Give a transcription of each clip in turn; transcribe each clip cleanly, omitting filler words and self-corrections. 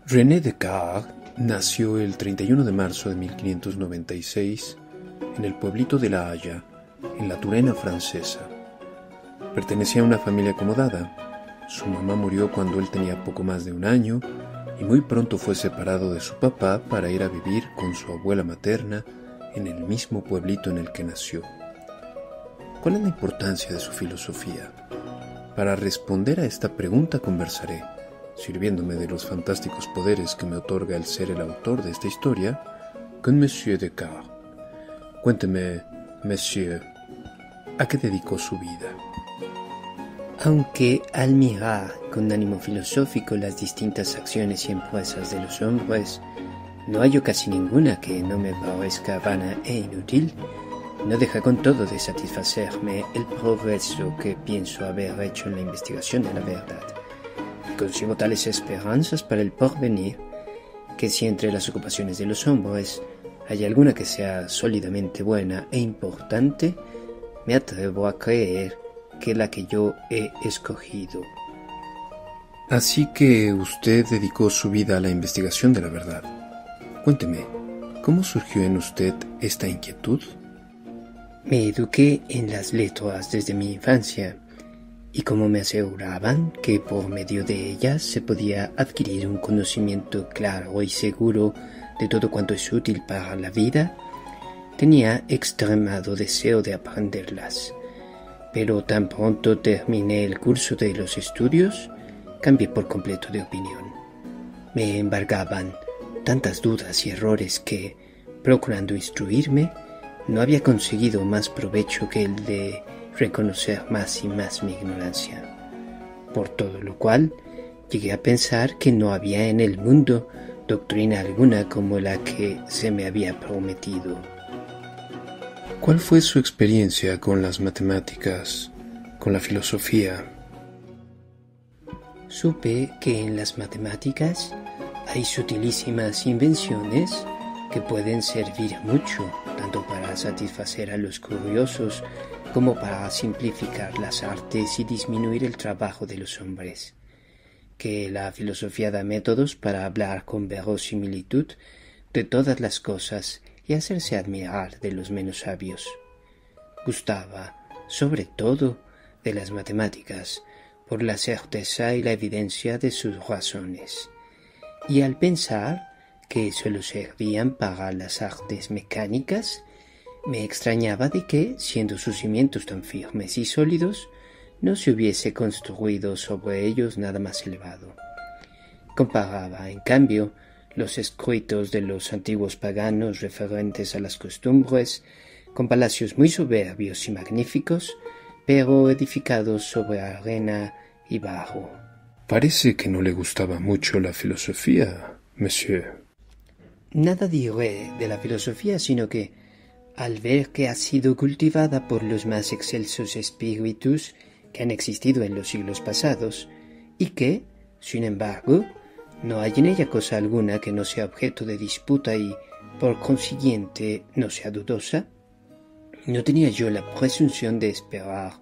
René Descartes nació el 31 de marzo de 1596 en el pueblito de La Haya, en la Turena francesa. Pertenecía a una familia acomodada. Su mamá murió cuando él tenía poco más de un año y muy pronto fue separado de su papá para ir a vivir con su abuela materna en el mismo pueblito en el que nació. ¿Cuál es la importancia de su filosofía? Para responder a esta pregunta conversaré, sirviéndome de los fantásticos poderes que me otorga el ser el autor de esta historia, con Monsieur Descartes. Cuénteme, Monsieur, ¿a qué dedicó su vida? Aunque al mirar con ánimo filosófico las distintas acciones y empresas de los hombres, no hallo casi ninguna que no me parezca vana e inútil, no deja con todo de satisfacerme el progreso que pienso haber hecho en la investigación de la verdad. Consigo tales esperanzas para el porvenir, que si entre las ocupaciones de los hombres hay alguna que sea sólidamente buena e importante, me atrevo a creer que la que yo he escogido. Así que usted dedicó su vida a la investigación de la verdad. Cuénteme, ¿cómo surgió en usted esta inquietud? Me eduqué en las letras desde mi infancia, y como me aseguraban que por medio de ellas se podía adquirir un conocimiento claro y seguro de todo cuanto es útil para la vida, tenía extremado deseo de aprenderlas. Pero tan pronto terminé el curso de los estudios, cambié por completo de opinión. Me embargaban tantas dudas y errores que, procurando instruirme, no había conseguido más provecho que el de reconocer más y más mi ignorancia. Por todo lo cual, llegué a pensar que no había en el mundo doctrina alguna como la que se me había prometido. ¿Cuál fue su experiencia con las matemáticas, con la filosofía? Supe que en las matemáticas hay sutilísimas invenciones que pueden servir mucho, tanto para satisfacer a los curiosos como para simplificar las artes y disminuir el trabajo de los hombres, que la filosofía da métodos para hablar con verosimilitud de todas las cosas y hacerse admirar de los menos sabios. Gustaba, sobre todo, de las matemáticas, por la certeza y la evidencia de sus razones, y al pensar que sólo servían para las artes mecánicas, me extrañaba de que, siendo sus cimientos tan firmes y sólidos, no se hubiese construido sobre ellos nada más elevado. Comparaba, en cambio, los escritos de los antiguos paganos referentes a las costumbres con palacios muy soberbios y magníficos, pero edificados sobre arena y barro. Parece que no le gustaba mucho la filosofía, Monsieur. Nada diré de la filosofía, sino que, al ver que ha sido cultivada por los más excelsos espíritus que han existido en los siglos pasados, y que, sin embargo, no hay en ella cosa alguna que no sea objeto de disputa y, por consiguiente, no sea dudosa, no tenía yo la presunción de esperar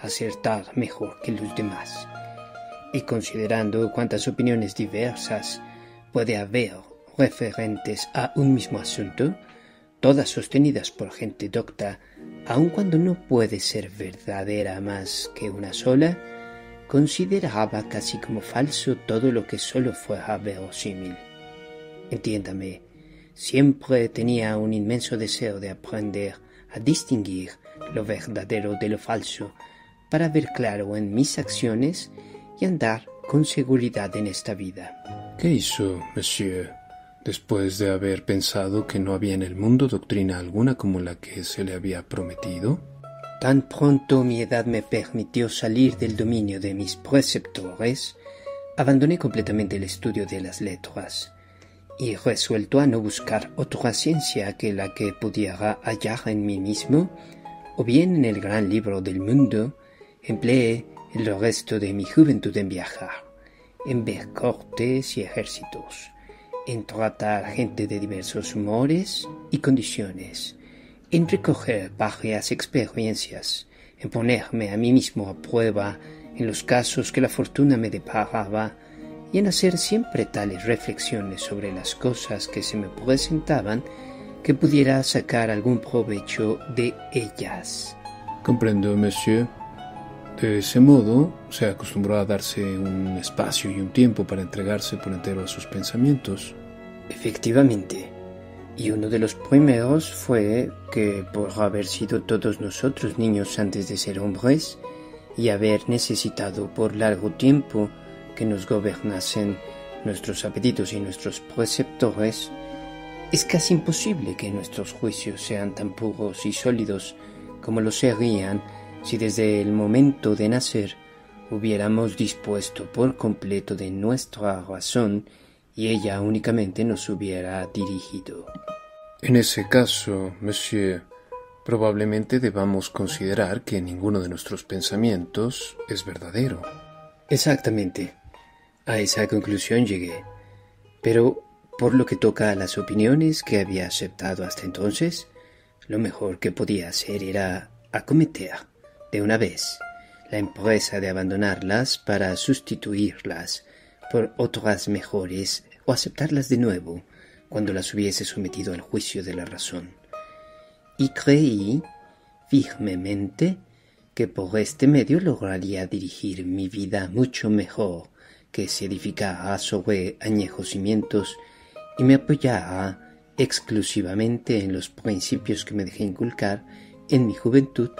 acertar mejor que los demás. Y considerando cuántas opiniones diversas puede haber referentes a un mismo asunto, todas sostenidas por gente docta, aun cuando no puede ser verdadera más que una sola, consideraba casi como falso todo lo que solo fuera verosímil. Entiéndame, siempre tenía un inmenso deseo de aprender a distinguir lo verdadero de lo falso, para ver claro en mis acciones y andar con seguridad en esta vida. ¿Qué hizo, Monsieur, después de haber pensado que no había en el mundo doctrina alguna como la que se le había prometido? Tan pronto mi edad me permitió salir del dominio de mis preceptores, abandoné completamente el estudio de las letras, y resuelto a no buscar otra ciencia que la que pudiera hallar en mí mismo, o bien en el gran libro del mundo, empleé el resto de mi juventud en viajar, en ver cortes y ejércitos, en tratar gente de diversos humores y condiciones, en recoger varias experiencias, en ponerme a mí mismo a prueba en los casos que la fortuna me deparaba y en hacer siempre tales reflexiones sobre las cosas que se me presentaban que pudiera sacar algún provecho de ellas. Comprendo, monsieur. De ese modo, se acostumbró a darse un espacio y un tiempo para entregarse por entero a sus pensamientos. Efectivamente. Y uno de los primeros fue que por haber sido todos nosotros niños antes de ser hombres y haber necesitado por largo tiempo que nos gobernasen nuestros apetitos y nuestros preceptores, es casi imposible que nuestros juicios sean tan puros y sólidos como lo serían si desde el momento de nacer hubiéramos dispuesto por completo de nuestra razón y ella únicamente nos hubiera dirigido. En ese caso, monsieur, probablemente debamos considerar que ninguno de nuestros pensamientos es verdadero. Exactamente. A esa conclusión llegué. Pero, por lo que toca a las opiniones que había aceptado hasta entonces, lo mejor que podía hacer era acometer, de una vez, la empresa de abandonarlas para sustituirlas por otras mejores o aceptarlas de nuevo cuando las hubiese sometido al juicio de la razón. Y creí firmemente que por este medio lograría dirigir mi vida mucho mejor que se edificara sobre añejos cimientos y me apoyara exclusivamente en los principios que me dejé inculcar en mi juventud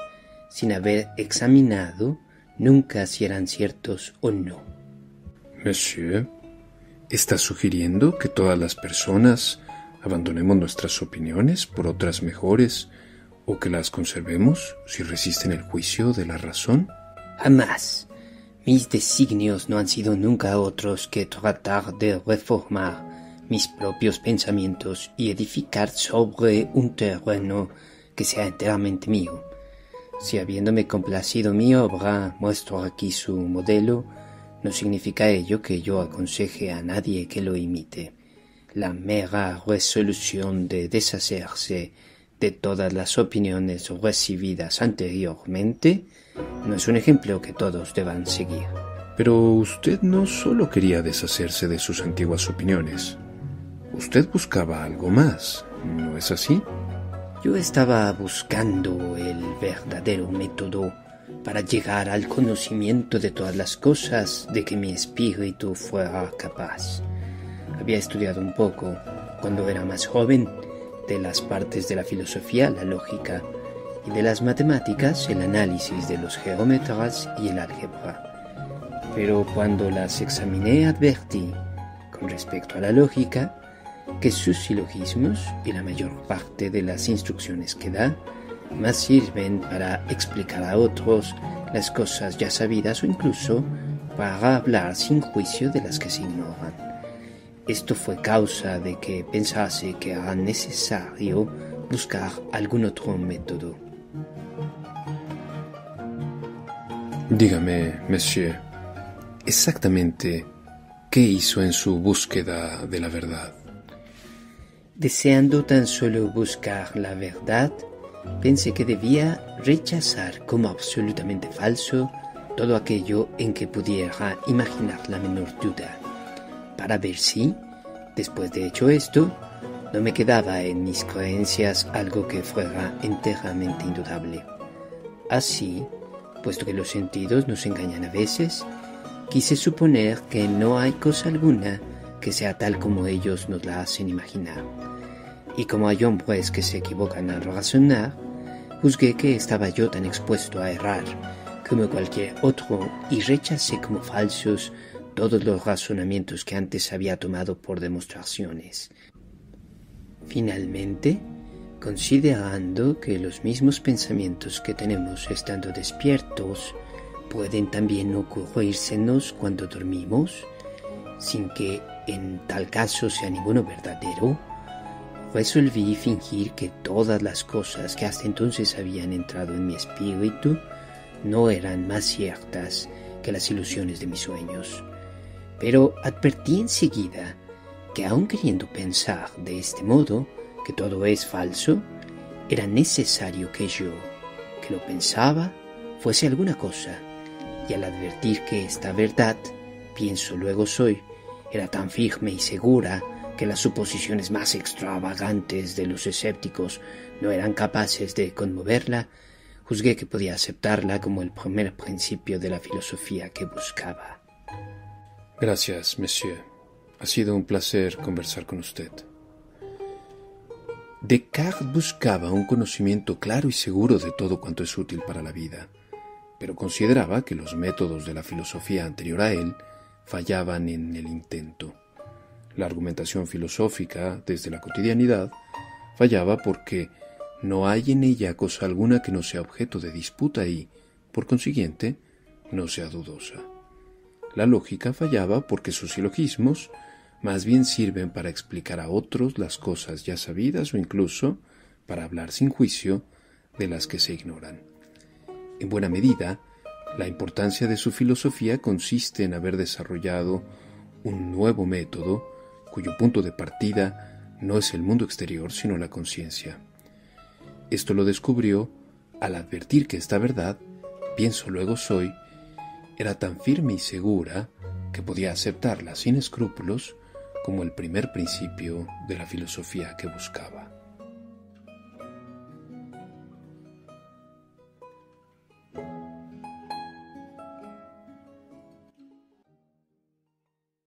sin haber examinado nunca si eran ciertos o no. Monsieur, ¿está sugiriendo que todas las personas abandonemos nuestras opiniones por otras mejores o que las conservemos si resisten el juicio de la razón? Jamás. Mis designios no han sido nunca otros que tratar de reformar mis propios pensamientos y edificar sobre un terreno que sea enteramente mío. Si habiéndome complacido mi obra muestro aquí su modelo, no significa ello que yo aconseje a nadie que lo imite. La mera resolución de deshacerse de todas las opiniones recibidas anteriormente no es un ejemplo que todos deban seguir. Pero usted no solo quería deshacerse de sus antiguas opiniones. Usted buscaba algo más, ¿no es así? Yo estaba buscando el verdadero método para llegar al conocimiento de todas las cosas de que mi espíritu fuera capaz. Había estudiado un poco, cuando era más joven, de las partes de la filosofía, la lógica, y de las matemáticas, el análisis de los geómetras y el álgebra. Pero cuando las examiné advertí, con respecto a la lógica, que sus silogismos y la mayor parte de las instrucciones que da más sirven para explicar a otros las cosas ya sabidas o incluso para hablar sin juicio de las que se ignoran. Esto fue causa de que pensase que era necesario buscar algún otro método. Dígame, monsieur, exactamente qué hizo en su búsqueda de la verdad. Deseando tan solo buscar la verdad, pensé que debía rechazar como absolutamente falso todo aquello en que pudiera imaginar la menor duda, para ver si, después de hecho esto, no me quedaba en mis creencias algo que fuera enteramente indudable. Así, puesto que los sentidos nos engañan a veces, quise suponer que no hay cosa alguna que sea tal como ellos nos la hacen imaginar. Y como hay hombres que se equivocan al razonar, juzgué que estaba yo tan expuesto a errar como cualquier otro y rechacé como falsos todos los razonamientos que antes había tomado por demostraciones. Finalmente, considerando que los mismos pensamientos que tenemos estando despiertos pueden también ocurrírsenos cuando dormimos, sin que en tal caso sea ninguno verdadero, resolví fingir que todas las cosas que hasta entonces habían entrado en mi espíritu no eran más ciertas que las ilusiones de mis sueños. Pero advertí enseguida que aun queriendo pensar de este modo que todo es falso, era necesario que yo, que lo pensaba, fuese alguna cosa, y al advertir que esta verdad, pienso luego soy, era tan firme y segura que las suposiciones más extravagantes de los escépticos no eran capaces de conmoverla, juzgué que podía aceptarla como el primer principio de la filosofía que buscaba. Gracias, monsieur. Ha sido un placer conversar con usted. Descartes buscaba un conocimiento claro y seguro de todo cuanto es útil para la vida, pero consideraba que los métodos de la filosofía anterior a él fallaban en el intento. La argumentación filosófica, desde la cotidianidad, fallaba porque no hay en ella cosa alguna que no sea objeto de disputa y, por consiguiente, no sea dudosa. La lógica fallaba porque sus silogismos más bien sirven para explicar a otros las cosas ya sabidas o incluso para hablar sin juicio de las que se ignoran. En buena medida, la importancia de su filosofía consiste en haber desarrollado un nuevo método cuyo punto de partida no es el mundo exterior sino la conciencia. Esto lo descubrió al advertir que esta verdad, pienso luego soy, era tan firme y segura que podía aceptarla sin escrúpulos como el primer principio de la filosofía que buscaba.